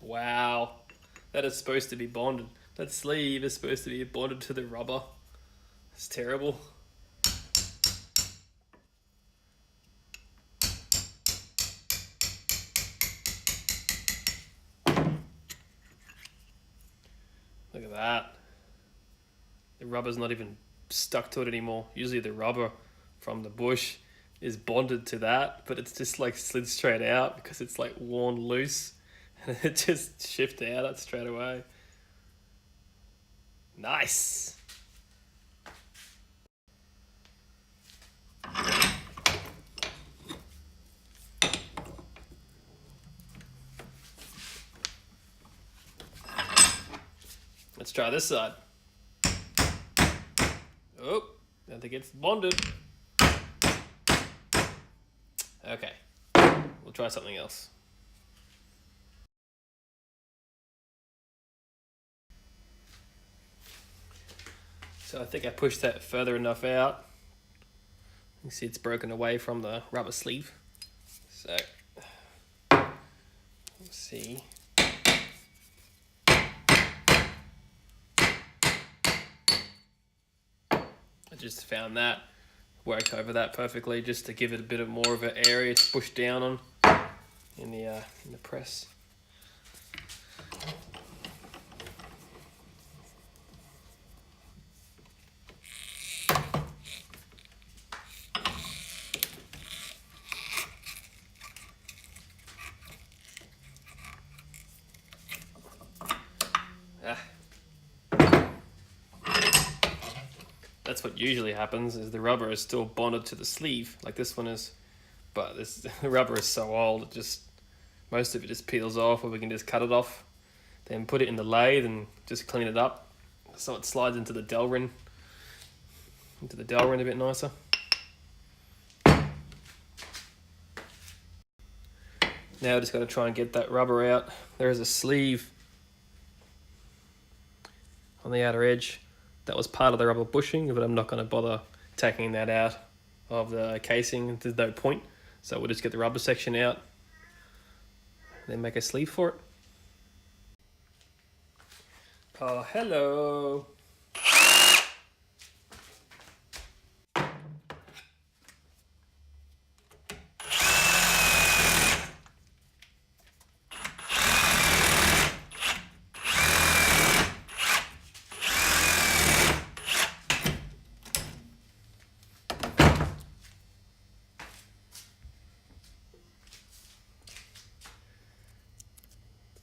Wow. That is supposed to be bonded. That sleeve is supposed to be bonded to the rubber. It's terrible. Look at that. The rubber's not even stuck to it anymore. Usually the rubber from the bush is bonded to that, but it's just like slid straight out because it's like worn loose and it just shifted out straight away. Nice. Let's try this side. Oh, I think it's bonded. Okay, we'll try something else. So I think I pushed that further enough out. You can see it's broken away from the rubber sleeve. So, let's see. I just found that, worked over that perfectly just to give it a bit of more of an area to push down on in the press. That's what usually happens, is the rubber is still bonded to the sleeve like this one is, but the rubber is so old it just, most of it just peels off, or we can just cut it off, then put it in the lathe and just clean it up so it slides into the DELRIN a bit nicer. Now I just got to try and get that rubber out. There is a sleeve on the outer edge that was part of the rubber bushing, but I'm not going to bother taking that out of the casing. There's no point, so we'll just get the rubber section out, then make a sleeve for it. Oh, hello.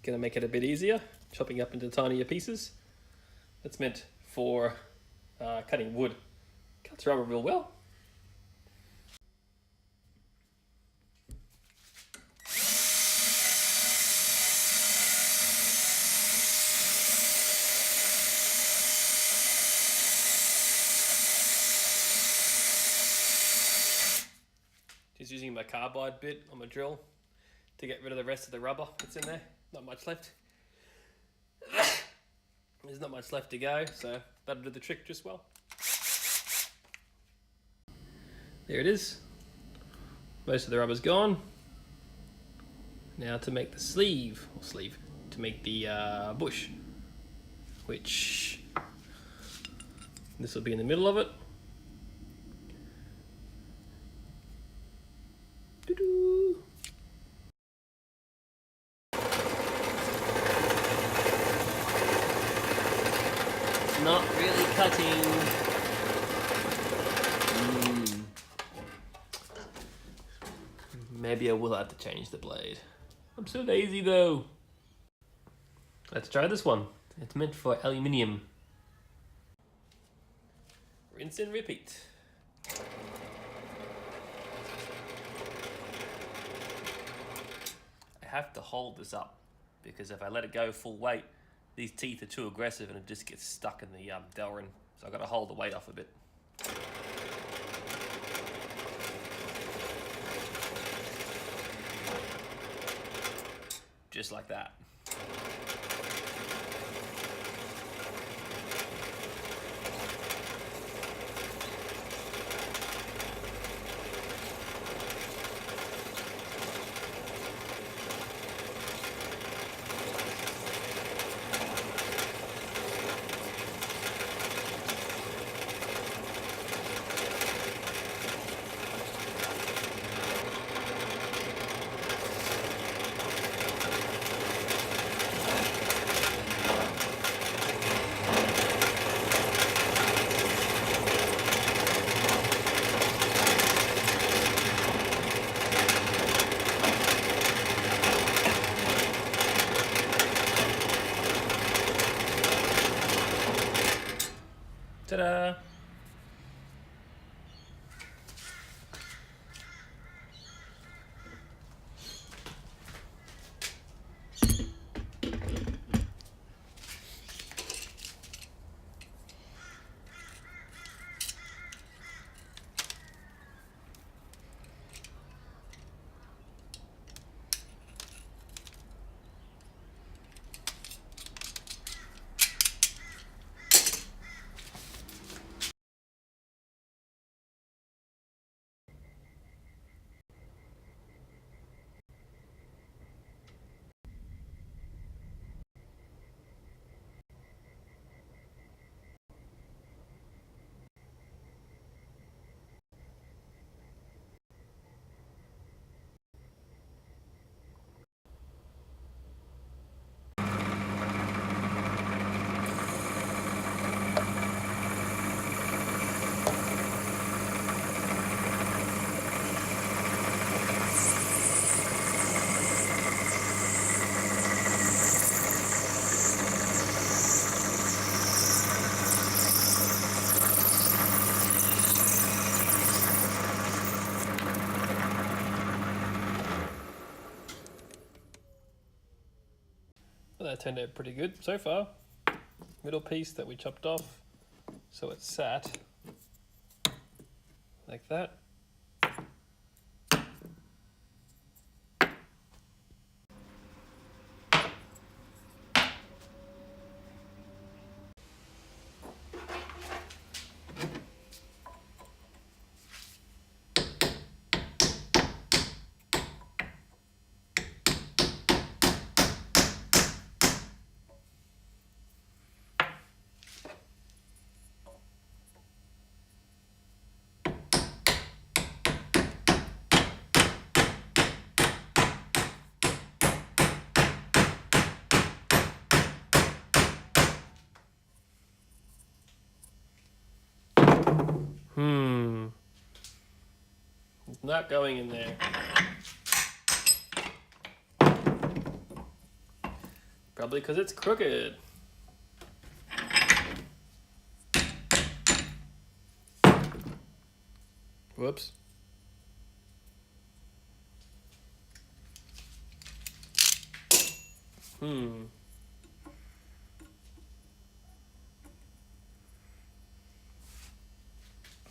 Gonna make it a bit easier, chopping up into tinier pieces. That's meant for cutting wood. Cuts rubber real well. Just using my carbide bit on my drill to get rid of the rest of the rubber that's in there. Not much left. There's not much left to go, so that'll do the trick just well. There it is. Most of the rubber's gone. Now to make the sleeve, to make the bush, which this will be in the middle of it. Not really cutting. Maybe I will have to change the blade. I'm so lazy though. Let's try this one. It's meant for aluminium. Rinse and repeat. I have to hold this up because if I let it go full weight, these teeth are too aggressive and it just gets stuck in the DELRIN. So I've got to hold the weight off a bit. Just like that. Ta-da! Well, that turned out pretty good so far. Middle piece that we chopped off, so it's sat like that. It's not going in there. Probably because it's crooked. Whoops.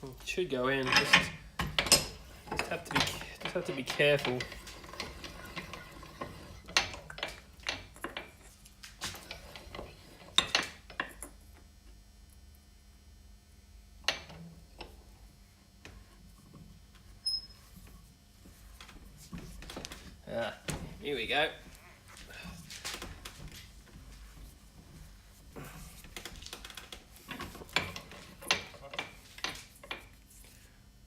It should go in. Just have to be careful. Here we go.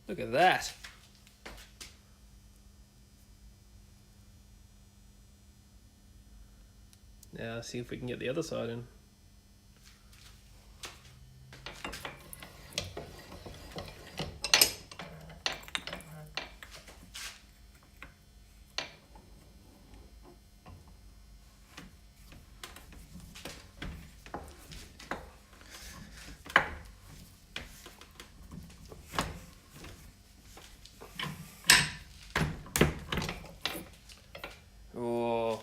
Look at that. Now let's see if we can get the other side in. Oh,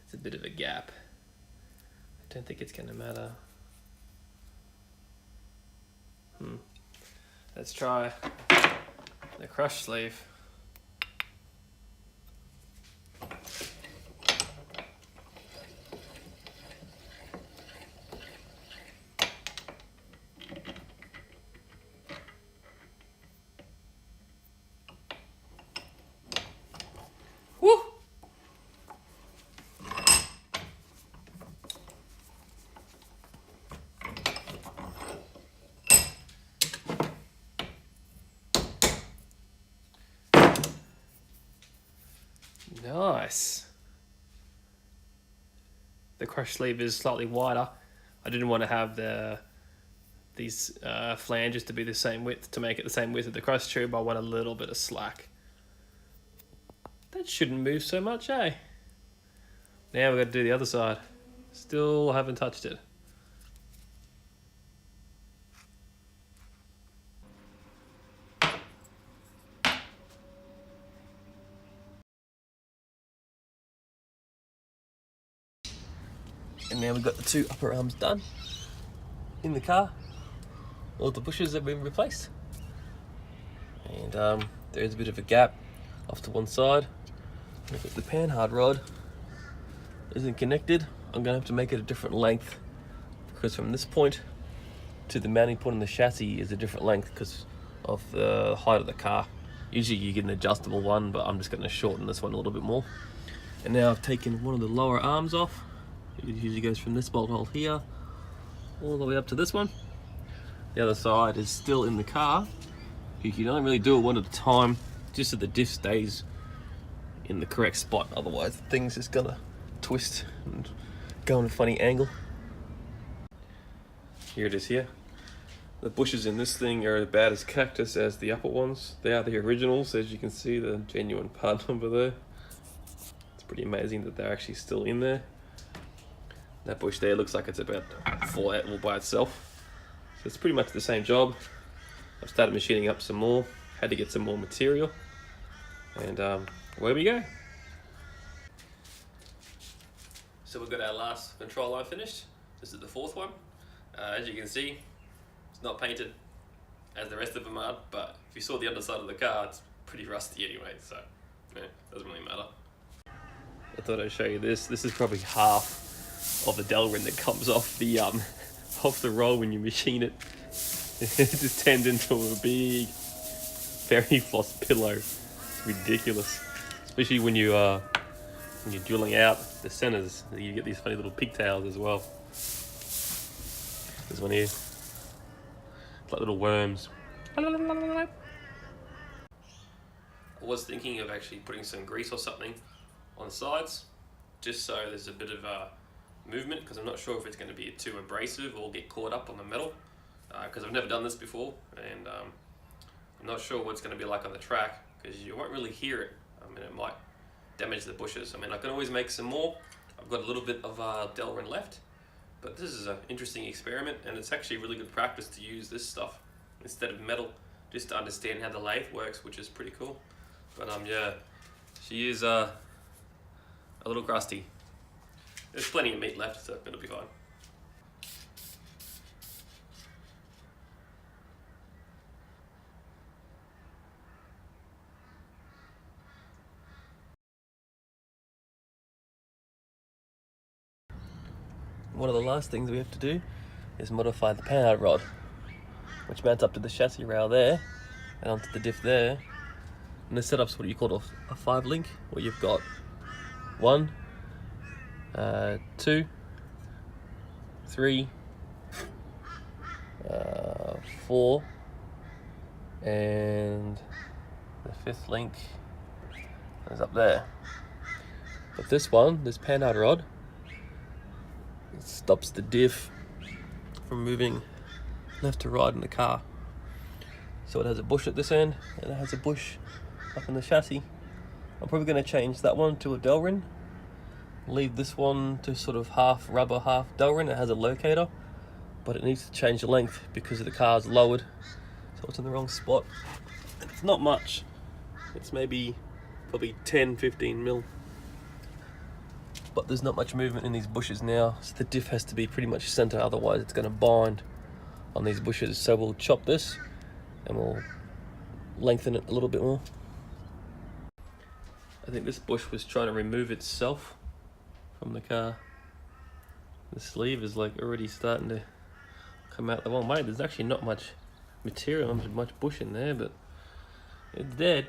it's a bit of a gap. I don't think it's going to matter. Let's try the crush sleeve. Woo! Nice. The crush sleeve is slightly wider. I didn't want to have these flanges to be the same width, to make it the same width of the crush tube. I want a little bit of slack. That shouldn't move so much, eh? Now we've got to do the other side. Still haven't touched it. And now we've got the two upper arms done in the car. All the bushes have been replaced. And there's a bit of a gap off to one side. Look at the panhard rod isn't connected. I'm gonna have to make it a different length because from this point to the mounting point on the chassis is a different length because of the height of the car. Usually you get an adjustable one, but I'm just gonna shorten this one a little bit more. And now I've taken one of the lower arms off. It usually goes from this bolt hole here all the way up to this one. The other side is still in the car. You can only really do it one at a time, just so the diff stays in the correct spot. Otherwise, the thing's just gonna twist and go in a funny angle. Here it is here. The bushes in this thing are as bad as cactus as the upper ones. They are the originals, as you can see, the genuine part number there. It's pretty amazing that they're actually still in there. That bush there looks like it's about to fall out all by itself. So it's pretty much the same job. I've started machining up some more, had to get some more material, and away we go. So we've got our last control line finished. This is the fourth one. As you can see, it's not painted as the rest of them are, but if you saw the underside of the car, it's pretty rusty anyway, so yeah, doesn't really matter. I thought I'd show you this. This is probably half of the DELRIN that comes off the roll when you machine it. It just turns into a big fairy floss pillow. It's ridiculous, especially when you're drilling out the centers. You get these funny little pigtails as well. There's one here. It's like little worms. I was thinking of actually putting some grease or something on the sides, just so there's a bit of movement, because I'm not sure if it's going to be too abrasive or get caught up on the metal, because I've never done this before, and I'm not sure what it's going to be like on the track, because you won't really hear it. I mean, it might damage the bushes. I mean, I can always make some more. I've got a little bit of DELRIN left, but this is an interesting experiment, and it's actually really good practice to use this stuff instead of metal, just to understand how the lathe works, which is pretty cool. But yeah, she is a little crusty. There's plenty of meat left, so it'll be fine. One of the last things we have to do is modify the panhard rod, which mounts up to the chassis rail there and onto the diff there. And this setup's what you call a 5-link, where you've got 1, 2, 3, 4, and the 5th link is up there. But this one, this panhard rod, it stops the diff from moving left to right in the car. So it has a bush at this end, and it has a bush up in the chassis. I'm probably going to change that one to a DELRIN, leave this one to sort of half rubber, half DELRIN. It has a locator, but it needs to change the length because the car's lowered, so it's in the wrong spot. And it's not much, it's probably 10-15 mil, but there's not much movement in these bushes now, so the diff has to be pretty much center, otherwise it's going to bind on these bushes. So we'll chop this and we'll lengthen it a little bit more. I think this bush was trying to remove itself from the car. The sleeve is like already starting to come out the one way. There's actually not much material, not much bush in there, but it's dead.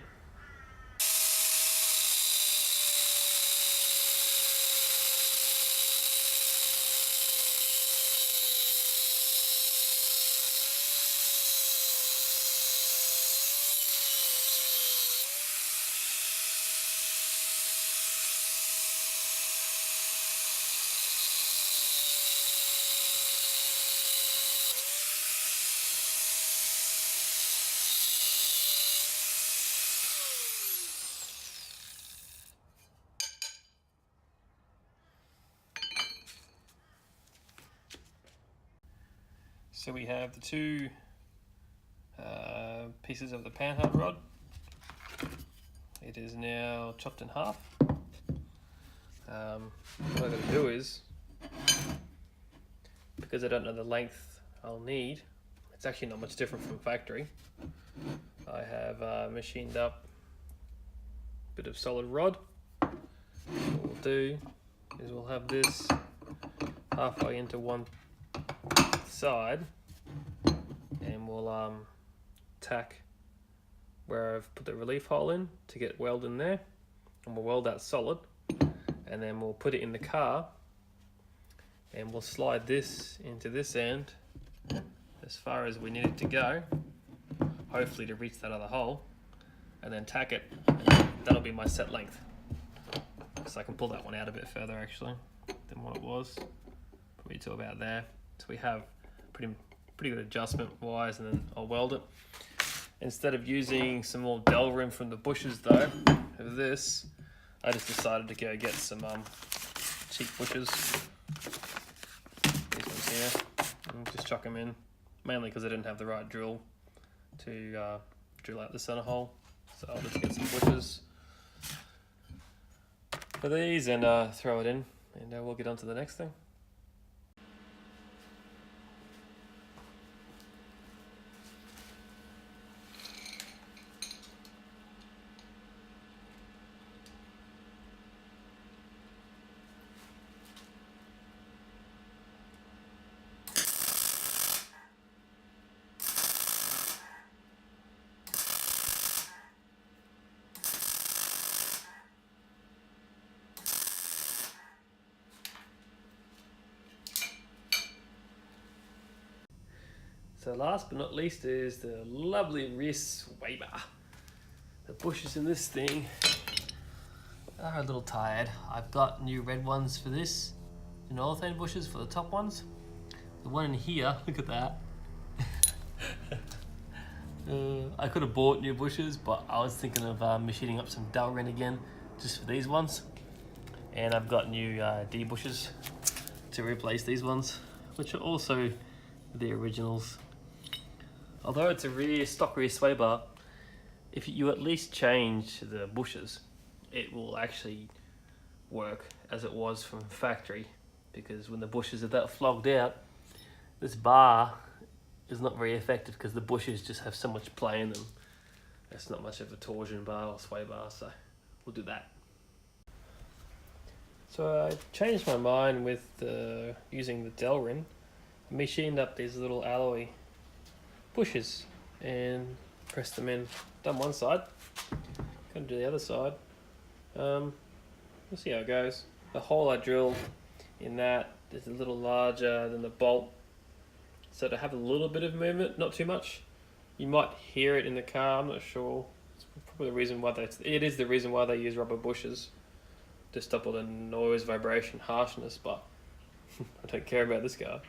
So we have the two pieces of the panhard rod. It is now chopped in half. What I'm going to do is because I don't know the length I'll need, it's actually not much different from factory. I have machined up a bit of solid rod. What we'll do is we'll have this halfway into one side, and we'll tack where I've put the relief hole in to get weld in there, and we'll weld that solid, and then we'll put it in the car, and we'll slide this into this end as far as we need it to go, hopefully to reach that other hole, and then tack it, and that'll be my set length. So I can pull that one out a bit further actually than what it was, probably to about there. So we have pretty good adjustment wise, and then I'll weld it. Instead of using some more DELRIN from the bushes though, of this, I just decided to go get some cheap bushes. These ones here, and just chuck them in, mainly because I didn't have the right drill to drill out the center hole. So I'll just get some bushes for these and throw it in, and we'll get on to the next thing. So last but not least is the lovely rear swaber. The bushes in this thing are a little tired. I've got new red ones for this, and urethane bushes for the top ones. The one in here, look at that. I could have bought new bushes, but I was thinking of machining up some DELRIN again, just for these ones. And I've got new D bushes to replace these ones, which are also the originals. Although it's a stock rear sway bar, if you at least change the bushes, it will actually work as it was from factory, because when the bushes are that flogged out, this bar is not very effective because the bushes just have so much play in them. It's not much of a torsion bar or sway bar, so we'll do that. So I changed my mind with using the DELRIN. I machined up these little alloy bushes and pressed them in. Done one side, gonna do the other side. We'll see how it goes. The hole I drilled in that is a little larger than the bolt, so to have a little bit of movement, not too much. You might hear it in the car, I'm not sure. It's probably the reason why it is the reason why they use rubber bushes, to stop all the noise, vibration, harshness, but I don't care about this car.